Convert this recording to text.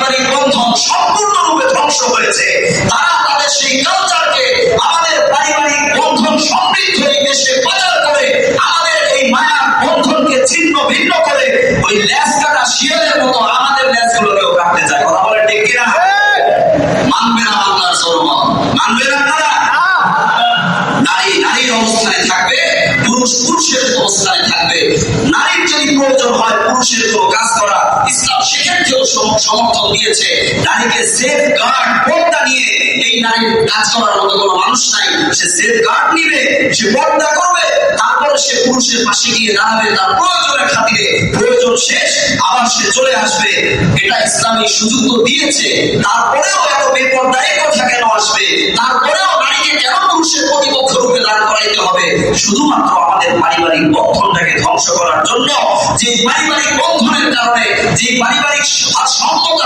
পারিবারিক বন্ধন সম্পূর্ণরূপে ধ্বংস হয়েছে। তারা তাদের সেই কালচারকে আমাদের পারিবারিক বন্ধন সমৃদ্ধ এই দেশে প্রচার করে আমাদের এই মায়ার বন্ধনকে ছিন্ন ভিন্ন করে ওই ল্যাজ কাটা শিয়ালের মতো আমাদের ল্যাজগুলোকেও কাটতে চায়। কথা বলে ঠিক কিনা? মানবে না আল্লাহর জনগণ, মানবে না আপনারা? নারী নারীর অবস্থায় থাকবে, পুরুষ পুরুষের অবস্থায় থাকবে। নারীর যদি প্রয়োজন হয় পুরুষের কোনো কাজ করা, ইসলাম সেক্ষেত্রেও সমর্থন দিয়েছে। নারীকে সেফ গার্ড পর্দা নিয়ে এই নারীর কাজ করার মতো কোনো মানুষ নাই। সে সেফ গার্ড নিবে, সে পর্দা করবে, তারপরে সে পুরুষের পাশে গিয়ে দাঁড়াবে তার প্রয়োজনের খাতিরে। প্রয়োজন শেষ আবার সে চলে আসবে। এটা ইসলামী সুযোগ তো দিয়েছে। তারপরেও এত বেপর্দায় কথা কেন আসবে? তারপরেও নারীকে কেন পুরুষের প্রতিপক্ষ রূপে দাঁড় করাইতে হবে? শুধুমাত্র আমাদের পারিবারিক বন্ধনটাকে ধ্বংস করার জন্য। যে পারিবারিক বন্ধনের কারণে, যে পারিবারিক সম্পর্ক